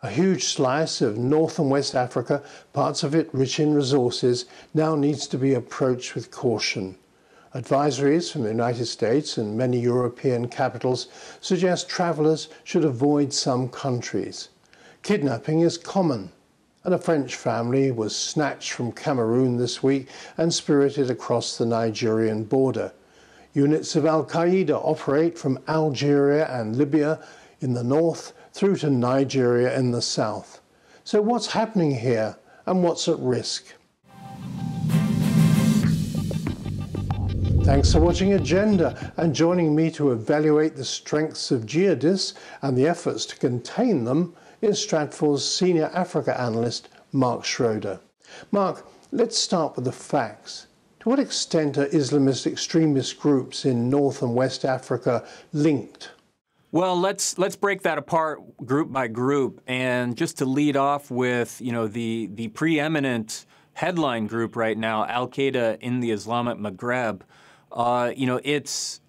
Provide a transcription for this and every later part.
A huge slice of North and West Africa, parts of it rich in resources, now needs to be approached with caution. Advisories from the United States and many European capitals suggest travellers should avoid some countries. Kidnapping is common, and a French family was snatched from Cameroon this week and spirited across the Nigerian border. Units of Al-Qaeda operate from Algeria and Libya in the north through to Nigeria in the south. So what's happening here and what's at risk? Thanks for watching Agenda and joining me to evaluate the strengths of jihadists and the efforts to contain them is Stratfor's senior Africa analyst, Mark Schroeder. Mark, let's start with the facts. To what extent are Islamist extremist groups in North and West Africa linked? Well, let's break that apart group by group, and just to lead off with, the preeminent headline group right now, Al-Qaeda in the Islamic Maghreb.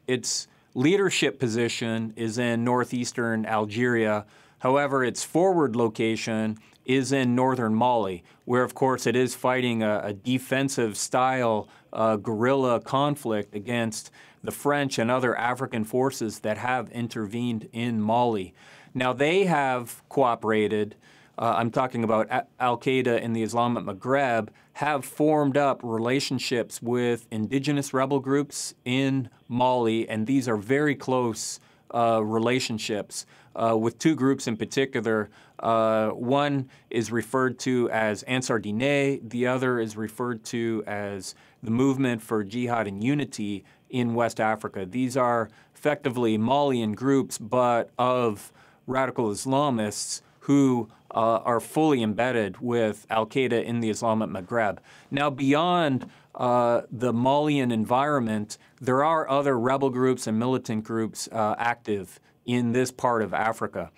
Its leadership position is in northeastern Algeria. However, its forward location is in northern Mali, where, of course, it is fighting a defensive style guerrilla conflict against the French and other African forces that have intervened in Mali. Now, they have cooperated. I'm talking about Al-Qaeda in the Islamic Maghreb, have formed up relationships with indigenous rebel groups in Mali, and these are very close relationships with two groups in particular. One is referred to as Ansar Dine, the other is referred to as the Movement for Jihad and Unity in West Africa. These are effectively Malian groups, but of radical Islamists who are fully embedded with Al-Qaeda in the Islamic Maghreb. Now, beyond the Malian environment, there are other rebel groups and militant groups active in this part of Africa.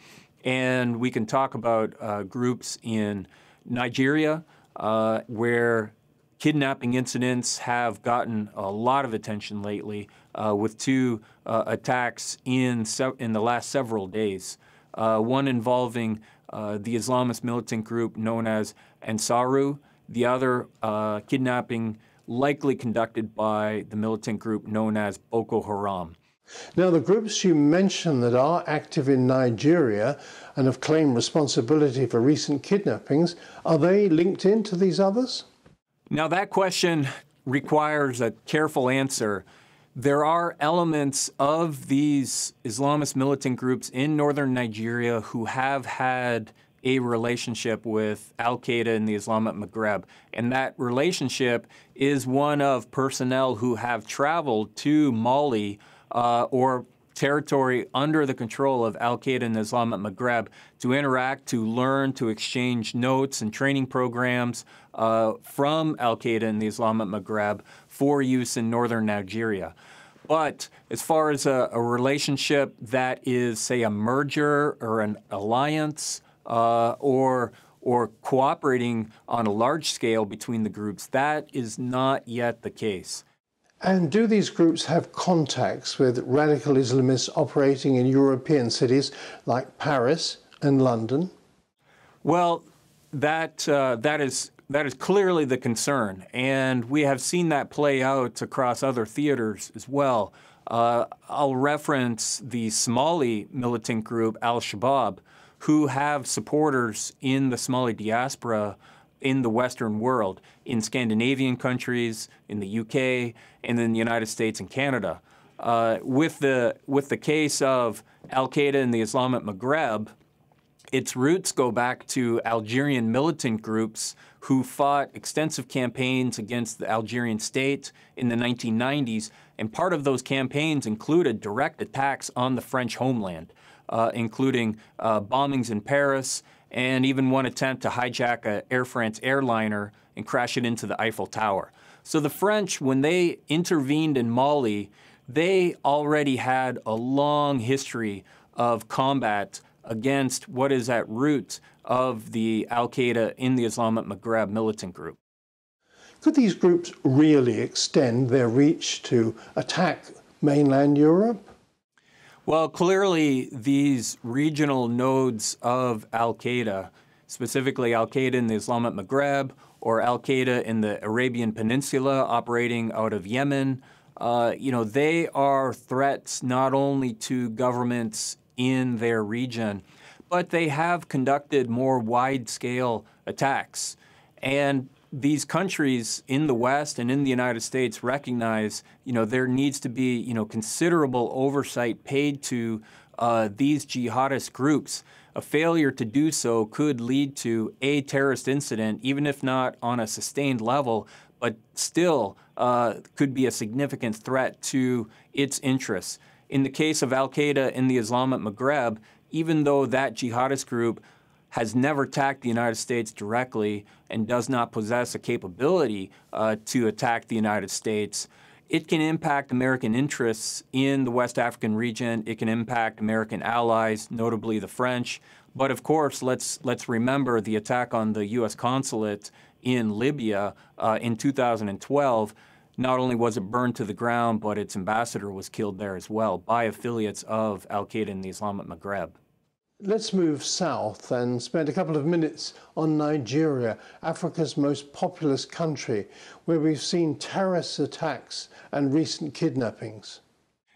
And we can talk about groups in Nigeria, where kidnapping incidents have gotten a lot of attention lately, with two attacks in the last several days. One involving the Islamist militant group known as Ansaru, the other kidnapping likely conducted by the militant group known as Boko Haram. Now, the groups you mentioned that are active in Nigeria and have claimed responsibility for recent kidnappings, are they linked into these others? Now, that question requires a careful answer. There are elements of these Islamist militant groups in northern Nigeria who have had a relationship with Al-Qaeda in the Islamic Maghreb. And that relationship is one of personnel who have traveled to Mali or territory under the control of Al-Qaeda in the Islamic Maghreb to interact, to learn, to exchange notes and training programs from Al-Qaeda in the Islamic Maghreb for use in northern Nigeria. But as far as a relationship that is, say, a merger or an alliance or cooperating on a large scale between the groups, that is not yet the case. And do these groups have contacts with radical Islamists operating in European cities like Paris and London? Well, that is clearly the concern, and we have seen that play out across other theaters as well. I'll reference the Somali militant group Al-Shabaab, who have supporters in the Somali diaspora in the Western world, in Scandinavian countries, in the UK, and in the United States and Canada. With the case of Al-Qaeda in the Islamic Maghreb, its roots go back to Algerian militant groups who fought extensive campaigns against the Algerian state in the 1990s, and part of those campaigns included direct attacks on the French homeland, including bombings in Paris, and even one attempt to hijack an Air France airliner and crash it into the Eiffel Tower. So the French, when they intervened in Mali, they already had a long history of combat against what is at root of the Al-Qaeda in the Islamic Maghreb militant group. Could these groups really extend their reach to attack mainland Europe? Well, clearly, these regional nodes of al-Qaeda, specifically al-Qaeda in the Islamic Maghreb or al-Qaeda in the Arabian Peninsula operating out of Yemen, they are threats not only to governments in their region, but they have conducted more wide-scale attacks. And these countries in the West and in the United States recognize, there needs to be, considerable oversight paid to these jihadist groups. A failure to do so could lead to a terrorist incident, even if not on a sustained level, but still could be a significant threat to its interests. In the case of al-Qaeda in the Islamic Maghreb, even though that jihadist group has never attacked the United States directly and does not possess a capability to attack the United States, it can impact American interests in the West African region. It can impact American allies, notably the French. But of course, let's remember the attack on the U.S. consulate in Libya in 2012. Not only was it burned to the ground, but its ambassador was killed there as well by affiliates of al-Qaeda in the Islamic Maghreb. Let's move south and spend a couple of minutes on Nigeria, Africa's most populous country, where we've seen terrorist attacks and recent kidnappings.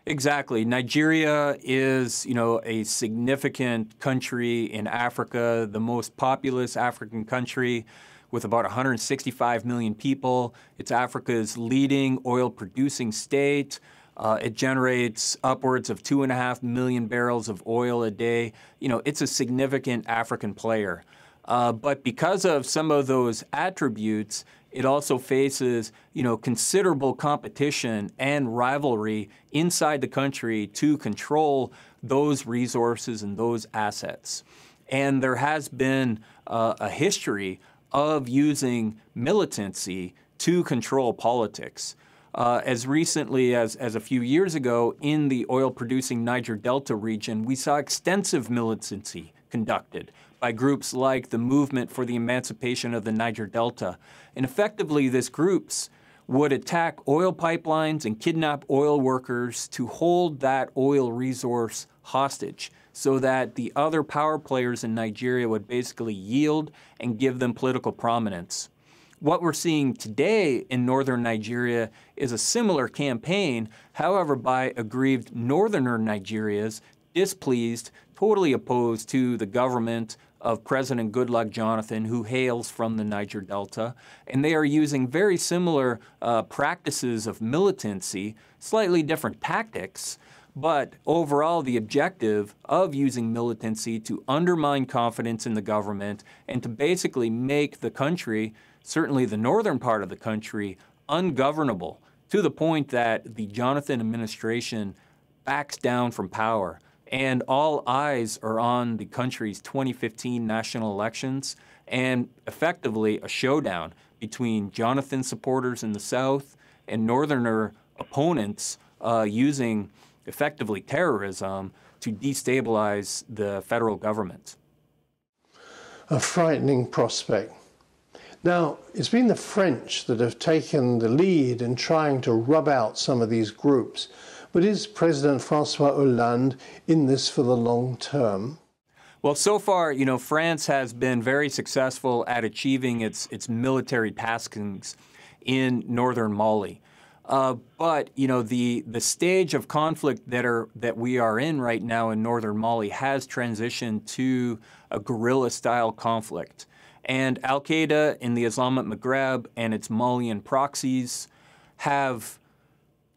Exactly. Nigeria is, a significant country in Africa, the most populous African country with about 165 million people. It's Africa's leading oil-producing state. It generates upwards of 2.5 million barrels of oil a day. It's a significant African player. But because of some of those attributes, it also faces, considerable competition and rivalry inside the country to control those resources and those assets. And there has been a history of using militancy to control politics. As recently as a few years ago, in the oil-producing Niger Delta region, we saw extensive militancy conducted by groups like the Movement for the Emancipation of the Niger Delta. And effectively, these groups would attack oil pipelines and kidnap oil workers to hold that oil resource hostage so that the other power players in Nigeria would basically yield and give them political prominence. What we're seeing today in northern Nigeria is a similar campaign, however, by aggrieved northerner Nigerians displeased, totally opposed to the government of President Goodluck Jonathan, who hails from the Niger Delta. And they are using very similar practices of militancy, slightly different tactics, but overall the objective of using militancy to undermine confidence in the government and to basically make the country, certainly the northern part of the country, ungovernable, to the point that the Jonathan administration backs down from power. And all eyes are on the country's 2015 national elections and effectively a showdown between Jonathan supporters in the south and northerner opponents using effectively terrorism to destabilize the federal government. A frightening prospect. Now, it's been the French that have taken the lead in trying to rub out some of these groups. But is President François Hollande in this for the long term? Well, so far, France has been very successful at achieving its military taskings in northern Mali. But the stage of conflict that we are in right now in northern Mali has transitioned to a guerrilla-style conflict. And al-Qaeda in the Islamic Maghreb and its Malian proxies have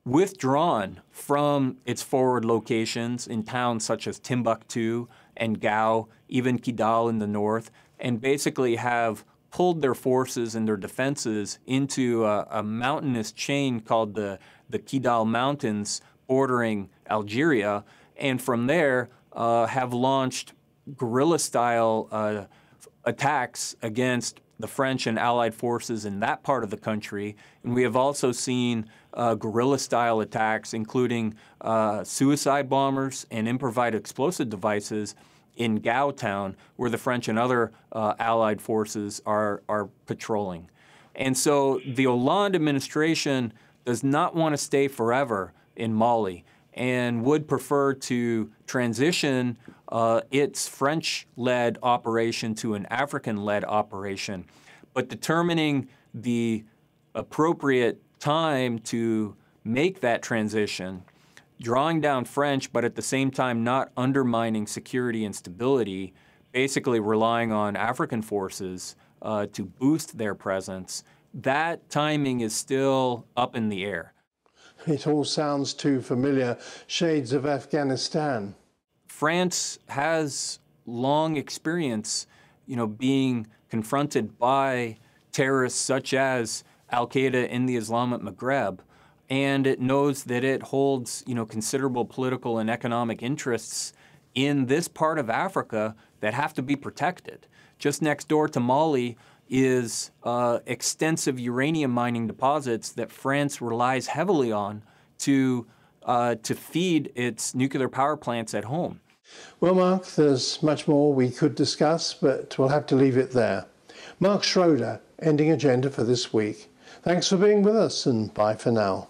withdrawn from its forward locations in towns such as Timbuktu and Gao, even Kidal in the north, and basically have pulled their forces and their defenses into a mountainous chain called the Kidal Mountains bordering Algeria, and from there have launched guerrilla-style attacks against the French and Allied forces in that part of the country. And we have also seen guerrilla-style attacks, including suicide bombers and improvised explosive devices in Gao town, where the French and other Allied forces are patrolling. And so the Hollande administration does not want to stay forever in Mali. and would prefer to transition its French-led operation to an African-led operation. But determining the appropriate time to make that transition, drawing down French, but at the same time not undermining security and stability, basically relying on African forces to boost their presence, that timing is still up in the air. It all sounds too familiar. Shades of Afghanistan. France has long experience, being confronted by terrorists such as Al-Qaeda in the Islamic Maghreb, and it knows that it holds, considerable political and economic interests in this part of Africa that have to be protected. Just next door to Mali is extensive uranium mining deposits that France relies heavily on to feed its nuclear power plants at home. Well, Mark, there's much more we could discuss, but we'll have to leave it there. Mark Schroeder, ending agenda for this week. Thanks for being with us, and bye for now.